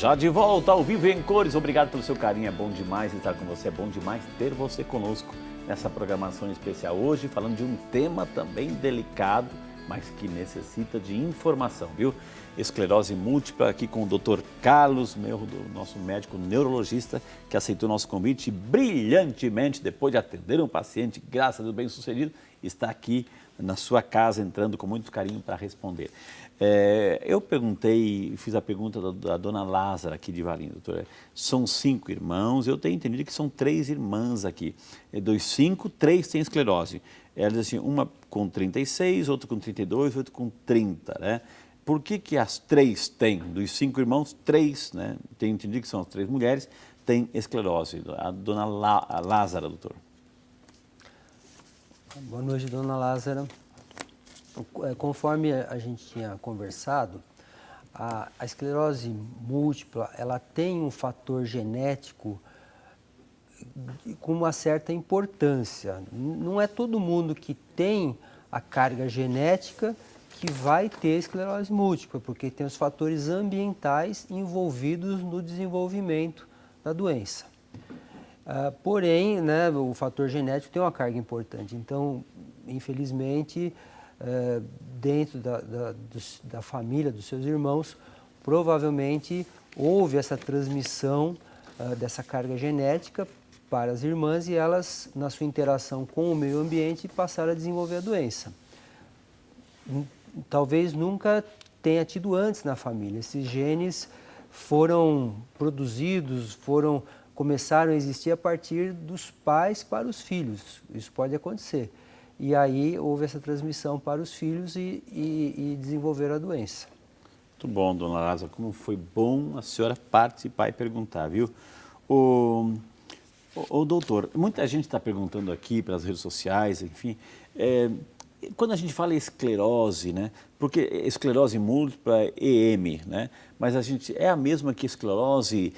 Já de volta ao vivo e em cores, obrigado pelo seu carinho, é bom demais estar com você, é bom demais ter você conosco nessa programação especial hoje, falando de um tema também delicado, mas que necessita de informação, viu? Esclerose múltipla, aqui com o Dr. Carlos Melro, nosso médico neurologista, que aceitou nosso convite brilhantemente, depois de atender um paciente, graças a Deus, bem sucedido, está aqui na sua casa, entrando com muito carinho para responder. Eu perguntei, fiz a pergunta da dona Lázara aqui de Valinhos, doutora. São 5 irmãos, eu tenho entendido que são 3 irmãs aqui. 2, 5, 3 têm esclerose. Ela diz assim, uma com 36, outra com 32, outra com 30, né? Por que as 3 têm? Dos 5 irmãos, 3, né? Tenho entendido que são as 3 mulheres, têm esclerose. A dona Lázara, doutor. Boa noite, dona Lázara. Conforme a gente tinha conversado, a esclerose múltipla, ela tem um fator genético com uma certa importância. Não é todo mundo que tem a carga genética que vai ter esclerose múltipla, porque tem os fatores ambientais envolvidos no desenvolvimento da doença. Porém, né, o fator genético tem uma carga importante. Então, infelizmente, dentro da família, dos seus irmãos, provavelmente houve essa transmissão dessa carga genética para as irmãs e elas, na sua interação com o meio ambiente, passaram a desenvolver a doença. Talvez nunca tenha tido antes na família. Esses genes foram produzidos, começaram a existir a partir dos pais para os filhos. Isso pode acontecer. E aí houve essa transmissão para os filhos e desenvolveram a doença. Muito bom, dona Lázara, como foi bom a senhora participar e perguntar, viu? O doutor, muita gente está perguntando aqui pelas redes sociais, enfim, quando a gente fala em esclerose, né? Porque esclerose múltipla é EM, né? Mas a gente é a mesma que esclerose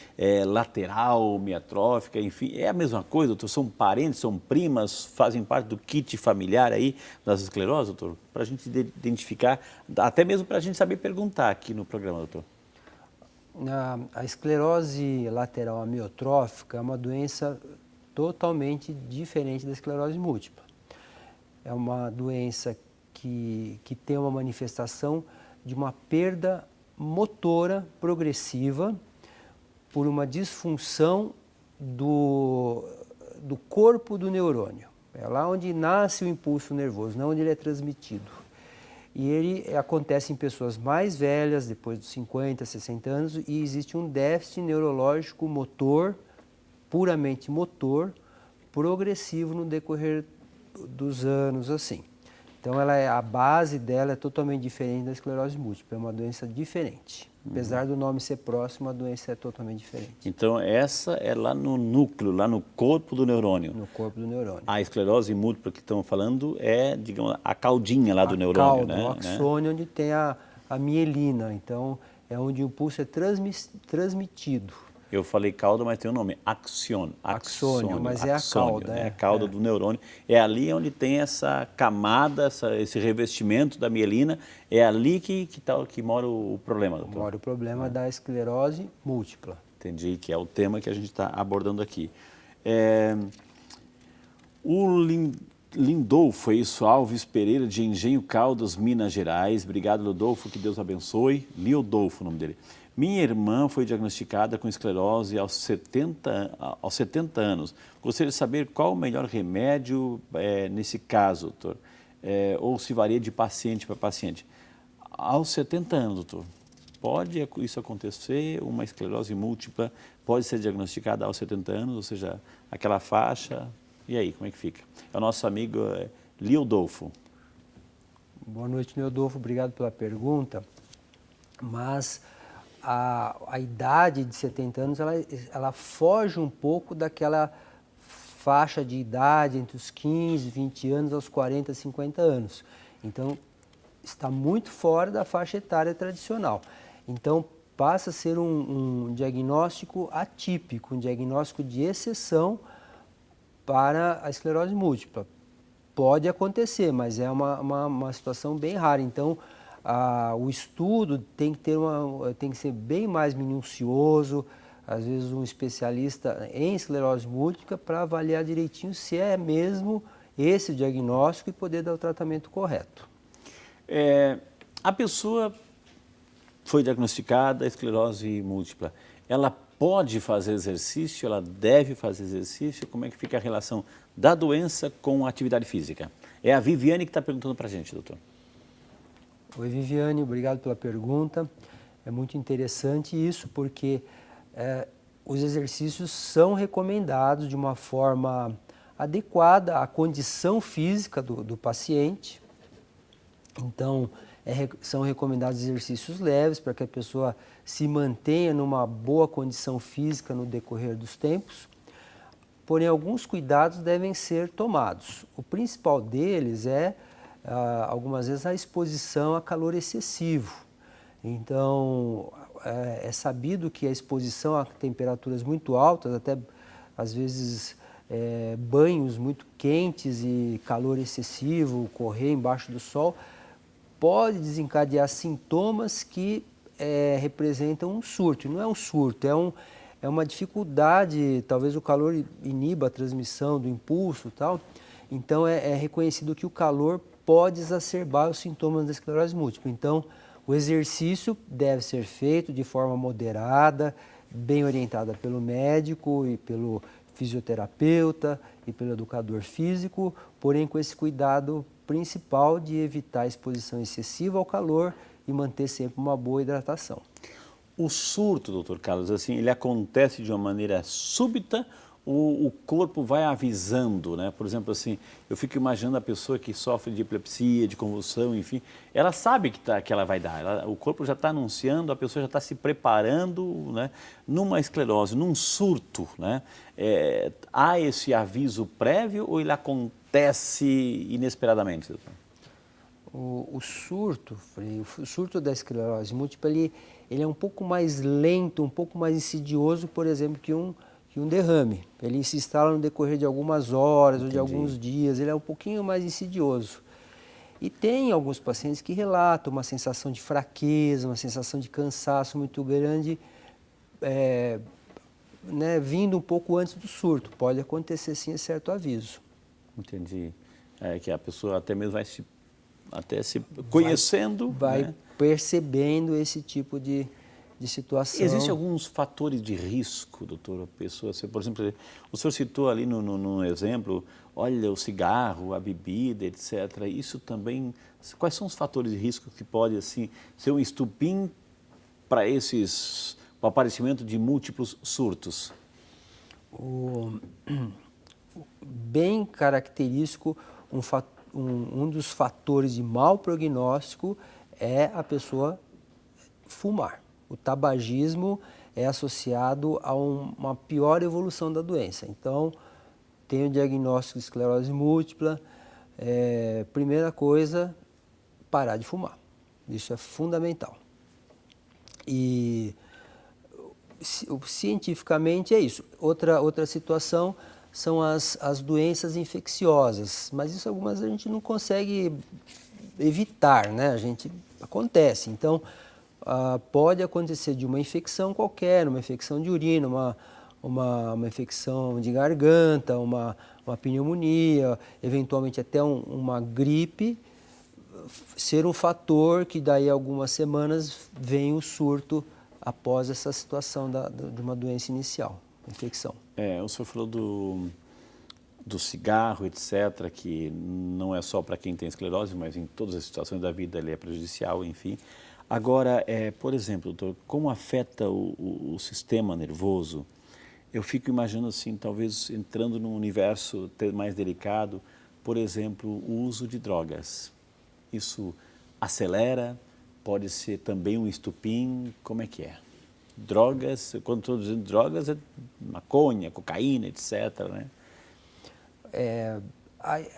lateral, miotrófica, enfim, é a mesma coisa, doutor? São parentes, são primas, fazem parte do kit familiar aí das escleroses, doutor? Para a gente identificar, até mesmo para a gente saber perguntar aqui no programa, doutor. A esclerose lateral amiotrófica é uma doença totalmente diferente da esclerose múltipla. É uma doença que tem uma manifestação de uma perda motora progressiva por uma disfunção do corpo do neurônio. É lá onde nasce o impulso nervoso, não onde ele é transmitido. E ele acontece em pessoas mais velhas, depois dos 50, 60 anos, e existe um déficit neurológico motor, puramente motor, progressivo no decorrer dos anos, assim. Então, a base dela é totalmente diferente da esclerose múltipla, é uma doença diferente. Apesar do nome ser próximo, a doença é totalmente diferente. Então, essa é lá no núcleo, lá no corpo do neurônio. No corpo do neurônio. A esclerose múltipla que estamos falando é, digamos, a caudinha lá do neurônio, né? O axônio, onde tem a mielina. Então, é onde o impulso é transmitido. Eu falei cauda, mas tem um nome, axônio. Axônio, mas é a cauda. É a cauda do neurônio. É ali onde tem essa camada, esse revestimento da mielina. É ali que mora o problema, doutor. Mora o problema da esclerose múltipla. Entendi, que é o tema que a gente está abordando aqui. O Lindolfo, é isso, Alves Pereira, de Engenho Caldas, Minas Gerais. Obrigado, Lindolfo, que Deus abençoe. Lindolfo, o nome dele. Minha irmã foi diagnosticada com esclerose aos 70 anos. Gostaria de saber qual o melhor remédio nesse caso, doutor, ou se varia de paciente para paciente. Aos 70 anos, doutor, pode isso acontecer? Uma esclerose múltipla pode ser diagnosticada aos 70 anos, ou seja, aquela faixa, e aí, como é que fica? É o nosso amigo Liodolfo. Boa noite, Liodolfo, obrigado pela pergunta, mas a idade de 70 anos, ela foge um pouco daquela faixa de idade entre os 15, 20 anos aos 40, 50 anos. Então, está muito fora da faixa etária tradicional. Então, passa a ser um diagnóstico atípico, um diagnóstico de exceção para a esclerose múltipla. Pode acontecer, mas é uma situação bem rara. Então, o estudo tem que ser bem mais minucioso, às vezes um especialista em esclerose múltipla para avaliar direitinho se é mesmo esse o diagnóstico e poder dar o tratamento correto. A pessoa foi diagnosticada esclerose múltipla, ela pode fazer exercício, ela deve fazer exercício? Como é que fica a relação da doença com a atividade física? É a Viviane que está perguntando para a gente, doutor. Oi, Viviane, obrigado pela pergunta. É muito interessante isso porque os exercícios são recomendados de uma forma adequada à condição física do paciente. Então, são recomendados exercícios leves para que a pessoa se mantenha numa boa condição física no decorrer dos tempos. Porém, alguns cuidados devem ser tomados. O principal deles é, algumas vezes, a exposição a calor excessivo. Então, é sabido que a exposição a temperaturas muito altas, até às vezes banhos muito quentes e calor excessivo, correr embaixo do sol, pode desencadear sintomas que representam um surto. Não é um surto, é uma dificuldade, talvez o calor iniba a transmissão do impulso e tal. Então é reconhecido que o calor pode exacerbar os sintomas da esclerose múltipla. Então o exercício deve ser feito de forma moderada, bem orientada pelo médico e pelo fisioterapeuta e pelo educador físico, porém com esse cuidado principal de evitar a exposição excessiva ao calor e manter sempre uma boa hidratação. O surto, doutor Carlos, assim, ele acontece de uma maneira súbita ou o corpo vai avisando, né? Por exemplo, assim, eu fico imaginando a pessoa que sofre de epilepsia, de convulsão, enfim, ela sabe que ela vai dar, o corpo já está anunciando, a pessoa já está se preparando, né? Numa esclerose, num surto, né? Há esse aviso prévio ou ele acontece inesperadamente, doutor? O surto da esclerose múltipla, ele é um pouco mais lento, um pouco mais insidioso, por exemplo, que um derrame. Ele se instala no decorrer de algumas horas ou de alguns dias, ele é um pouquinho mais insidioso. E tem alguns pacientes que relatam uma sensação de fraqueza, uma sensação de cansaço muito grande, né, vindo um pouco antes do surto. Pode acontecer sim, certo aviso. Entendi. Que a pessoa até mesmo vai se conhecendo, vai né? Percebendo esse tipo de situação. Existem alguns fatores de risco, doutor? A pessoa, por exemplo, o senhor citou ali no exemplo, olha, o cigarro, a bebida, etc. Isso também, quais são os fatores de risco que pode assim, ser um estupim para o aparecimento de múltiplos surtos? Bem característico, um dos fatores de mau prognóstico é a pessoa fumar. O tabagismo é associado a uma pior evolução da doença. Então, tem o diagnóstico de esclerose múltipla, primeira coisa, parar de fumar. Isso é fundamental. E cientificamente é isso. Outra situação são as doenças infecciosas, mas isso algumas a gente não consegue evitar, né? Acontece. Então, pode acontecer de uma infecção qualquer, uma infecção de urina, uma infecção de garganta, uma pneumonia, eventualmente até uma gripe, ser um fator que daí algumas semanas vem o surto após essa situação de uma doença inicial, infecção. O senhor falou do cigarro, etc., que não é só para quem tem esclerose, mas em todas as situações da vida ele é prejudicial, enfim. Agora, por exemplo, doutor, como afeta o sistema nervoso? Eu fico imaginando assim, talvez entrando num universo mais delicado, por exemplo, o uso de drogas. Isso acelera, pode ser também um estupim, como é que é? Drogas, quando estou dizendo drogas, é maconha, cocaína, etc., né?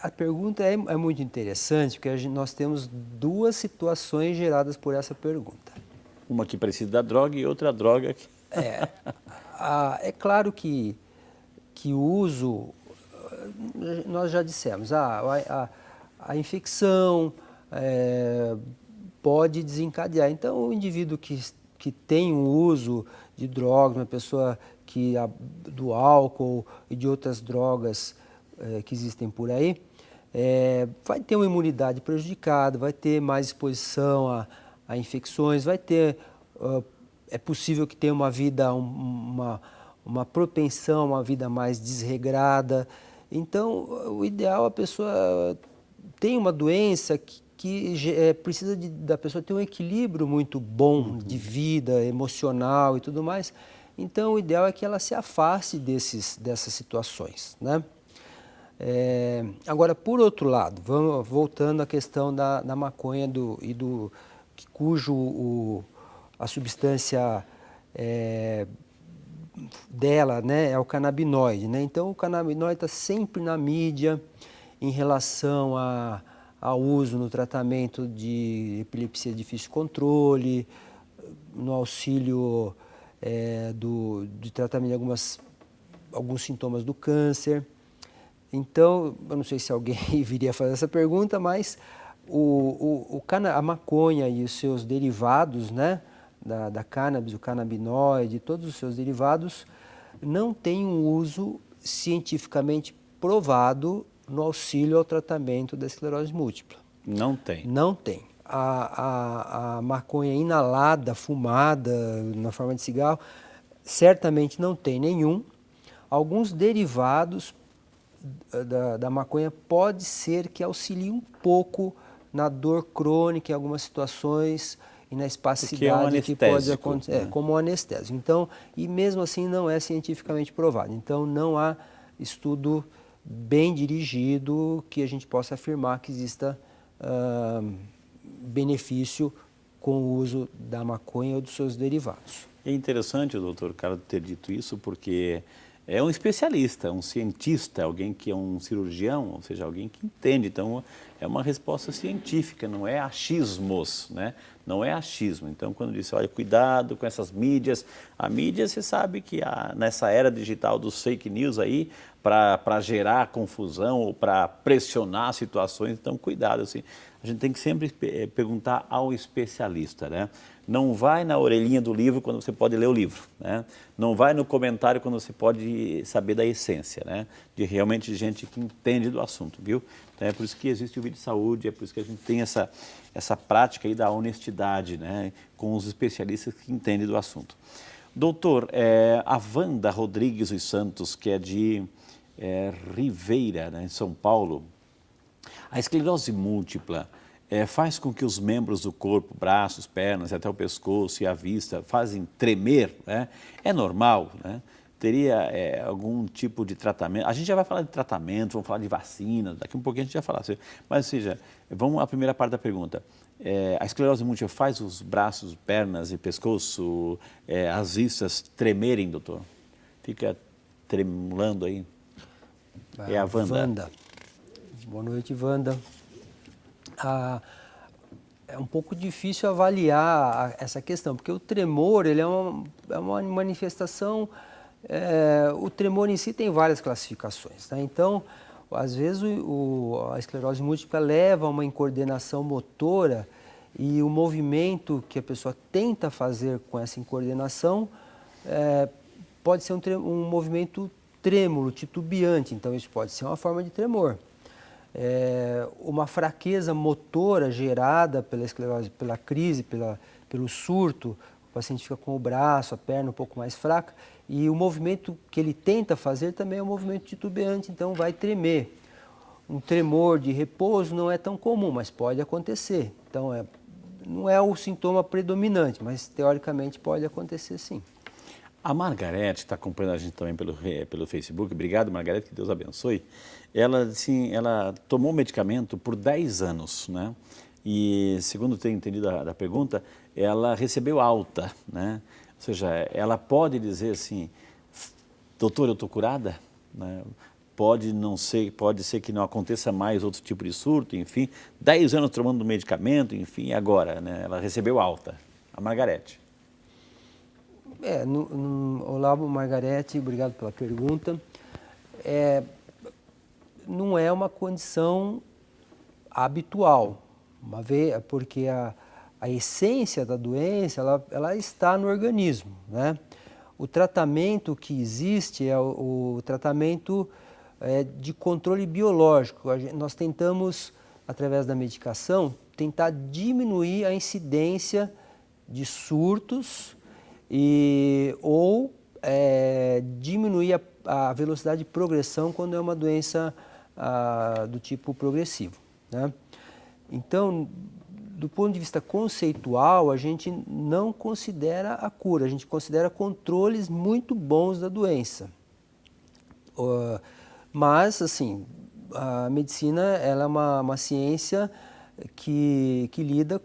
A pergunta é muito interessante, porque nós temos duas situações geradas por essa pergunta. Uma que precisa da droga e outra droga que... É claro que o uso, nós já dissemos, a infecção pode desencadear. Então, o indivíduo que tem um uso de drogas, uma pessoa do álcool e de outras drogas que existem por aí, vai ter uma imunidade prejudicada, vai ter mais exposição a infecções, é possível que tenha uma vida, uma propensão a uma vida mais desregrada. Então, o ideal, a pessoa tem uma doença que precisa da pessoa ter um equilíbrio muito bom de vida, emocional e tudo mais. Então, o ideal é que ela se afaste dessas situações, né? Agora, por outro lado, voltando à questão da maconha a substância dela, né, é o canabinoide, né? Então, o canabinoide está sempre na mídia em relação ao uso no tratamento de epilepsia de difícil controle, no auxílio de tratamento de alguns sintomas do câncer. Então, eu não sei se alguém viria fazer essa pergunta, mas a maconha e os seus derivados, né, da cannabis, o canabinoide, todos os seus derivados, não têm um uso cientificamente provado no auxílio ao tratamento da esclerose múltipla. Não tem? Não tem. A maconha inalada, fumada, na forma de cigarro, certamente não tem nenhum. Alguns derivados da maconha pode ser que auxilie um pouco na dor crônica em algumas situações e na espasticidade que pode acontecer, como um anestésico. Então, e mesmo assim não é cientificamente provado. Então, não há estudo bem dirigido que a gente possa afirmar que exista benefício com o uso da maconha ou dos seus derivados. É interessante o doutor Carlos ter dito isso, porque é um especialista, um cientista, alguém que é um cirurgião, ou seja, alguém que entende. Então, é uma resposta científica, não é achismos, né? Não é achismo. Então, quando disse, olha, cuidado com essas mídias, a mídia, você sabe que nessa era digital dos fake news aí, para gerar confusão ou para pressionar situações, então cuidado, assim. A gente tem que sempre perguntar ao especialista, né? Não vai na orelhinha do livro quando você pode ler o livro, né? Não vai no comentário quando você pode saber da essência, né? De realmente gente que entende do assunto, viu? Então, é por isso que existe o Vídeo de Saúde, é por isso que a gente tem essa prática aí da honestidade, né? Com os especialistas que entendem do assunto. Doutor, a Wanda Rodrigues dos Santos, que é de Ribeira, né, em São Paulo, a esclerose múltipla faz com que os membros do corpo, braços, pernas, até o pescoço e a vista, fazem tremer, né? É normal, né? Teria algum tipo de tratamento? A gente já vai falar de tratamento, vamos falar de vacina, daqui um pouquinho a gente vai falar. Mas, ou seja, vamos à primeira parte da pergunta. A esclerose múltipla faz os braços, pernas e pescoço, as vistas tremerem, doutor? Fica tremulando aí? É a Wanda. Boa noite, Wanda. É um pouco difícil avaliar essa questão, porque o tremor ele é uma manifestação. O tremor em si tem várias classificações, né? Então, às vezes a esclerose múltipla leva a uma incoordenação motora e o movimento que a pessoa tenta fazer com essa incoordenação pode ser um movimento trêmulo, titubeante. Então, isso pode ser uma forma de tremor. Uma fraqueza motora gerada pela esclerose, pela crise, pelo surto, o paciente fica com o braço, a perna um pouco mais fraca, e o movimento que ele tenta fazer também é um movimento titubeante, então vai tremer. Um tremor de repouso não é tão comum, mas pode acontecer. Então, não é o sintoma predominante, mas teoricamente pode acontecer sim. A Margarete está acompanhando a gente também pelo Facebook. Obrigado, Margarete, que Deus abençoe. Ela tomou medicamento por 10 anos, né? E, segundo tenho entendido da pergunta, ela recebeu alta, né? Ou seja, ela pode dizer assim, doutor, eu estou curada? Né? Pode ser que não aconteça mais outro tipo de surto, enfim. 10 anos tomando medicamento, enfim, e agora, né? Ela recebeu alta. A Margarete. Olá, Margarete, obrigado pela pergunta. Não é uma condição habitual, porque a a essência da doença, ela está no organismo, né? O tratamento que existe é o tratamento de controle biológico. Nós tentamos, através da medicação, tentar diminuir a incidência de surtos ou diminuir a velocidade de progressão quando é uma doença do tipo progressivo, né? Então, do ponto de vista conceitual, a gente não considera a cura, a gente considera controles muito bons da doença. Mas, assim, a medicina ela é uma ciência que lida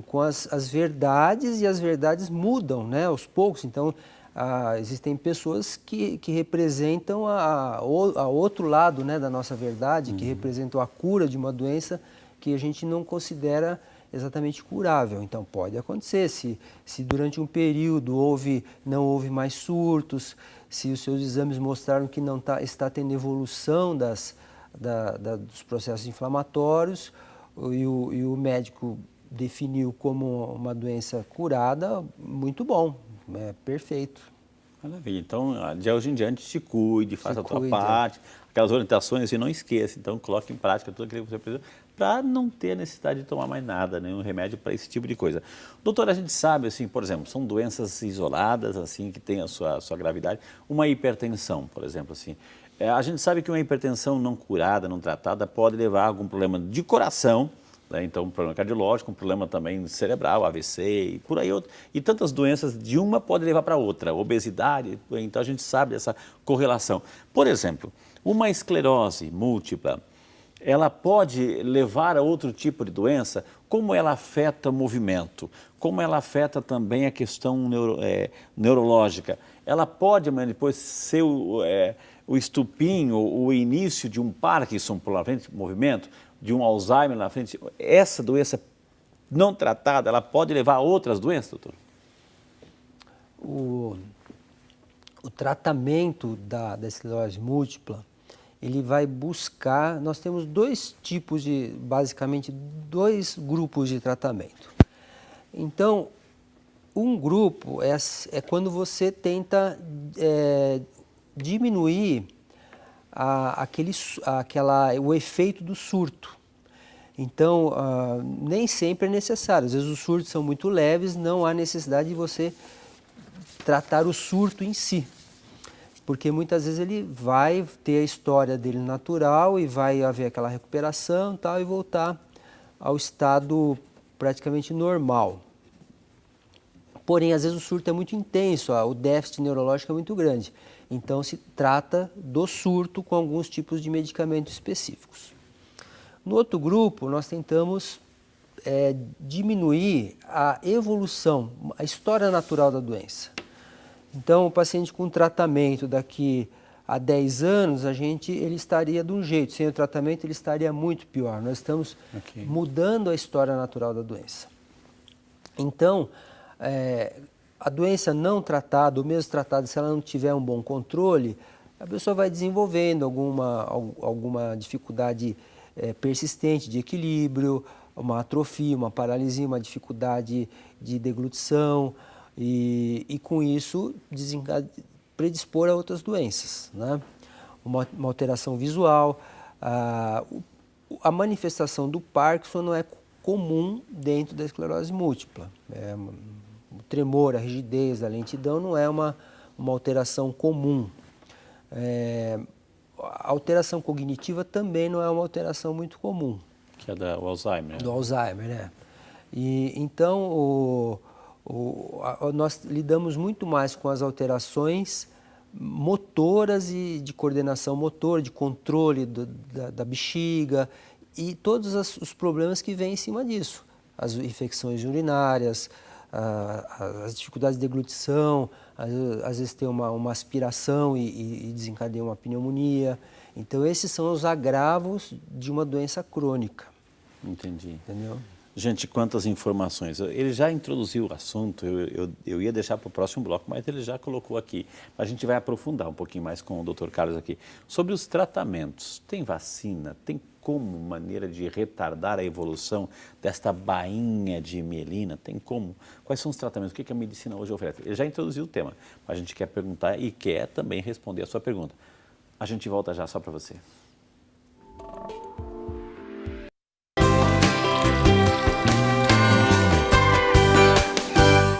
com as verdades, e as verdades mudam, né, aos poucos. Então, existem pessoas que representam a outro lado, né, da nossa verdade, que representam a cura de uma doença que a gente não considera exatamente curável. Então, pode acontecer, se durante um período não houve mais surtos, se os seus exames mostraram que não está tendo evolução dos processos inflamatórios, e o médico definiu como uma doença curada, muito bom, perfeito. Maravilha. Então, de hoje em diante, se cuide, faça a tua parte, aquelas orientações e não esqueça. Então, coloque em prática tudo aquilo que você precisa para não ter a necessidade de tomar mais nada, nenhum remédio para esse tipo de coisa. Doutor, a gente sabe, assim, por exemplo, são doenças isoladas, assim, que têm a sua gravidade. Uma hipertensão, por exemplo, assim. A gente sabe que uma hipertensão não curada, não tratada, pode levar a algum problema de coração, né? Então, um problema cardiológico, um problema também cerebral, AVC e por aí outro. E tantas doenças de uma pode levar para outra, obesidade, então a gente sabe dessa correlação. Por exemplo, uma esclerose múltipla, ela pode levar a outro tipo de doença? Como ela afeta o movimento? Como ela afeta também a questão neurológica? Ela pode, mas depois ser o estupim, o início de um Parkinson por lá frente, movimento, de um Alzheimer na frente. Essa doença não tratada, ela pode levar a outras doenças, doutor? O tratamento da esclerose múltipla, ele vai buscar, nós temos basicamente dois grupos de tratamento. Então, um grupo é quando você tenta diminuir o efeito do surto. Então, nem sempre é necessário. Às vezes os surtos são muito leves, não há necessidade de você tratar o surto em si. Porque muitas vezes ele vai ter a história dele natural e vai haver aquela recuperação e tal, e voltar ao estado praticamente normal. Porém, às vezes o surto é muito intenso, o déficit neurológico é muito grande. Então, se trata do surto com alguns tipos de medicamentos específicos. No outro grupo, nós tentamos diminuir a evolução, a história natural da doença. Então, o paciente com tratamento daqui a 10 anos, ele estaria de um jeito. Sem o tratamento, ele estaria muito pior. Nós estamos mudando a história natural da doença. Então, a doença não tratada, ou mesmo tratada, se ela não tiver um bom controle, a pessoa vai desenvolvendo alguma dificuldade persistente de equilíbrio, uma atrofia, uma paralisia, uma dificuldade de deglutição, e com isso predispor a outras doenças, né? Uma alteração visual. A manifestação do Parkinson não é comum dentro da esclerose múltipla. O tremor, a rigidez, a lentidão não é uma alteração comum. A alteração cognitiva também não é uma alteração muito comum. Que é do Alzheimer. Do Alzheimer, né? E então, nós lidamos muito mais com as alterações motoras e de coordenação motora, de controle da bexiga e todos os problemas que vêm em cima disso. As infecções urinárias, as dificuldades de deglutição, às vezes tem uma aspiração e desencadeia uma pneumonia. Então, esses são os agravos de uma doença crônica. Entendi. Entendeu? Gente, quantas informações. Ele já introduziu o assunto, eu ia deixar para o próximo bloco, mas ele já colocou aqui. A gente vai aprofundar um pouquinho mais com o Dr. Carlos aqui. Sobre os tratamentos, tem vacina? Tem como maneira de retardar a evolução desta bainha de mielina? Tem como? Quais são os tratamentos? O que a medicina hoje oferece? Ele já introduziu o tema, mas a gente quer perguntar e quer também responder a sua pergunta. A gente volta já só para você.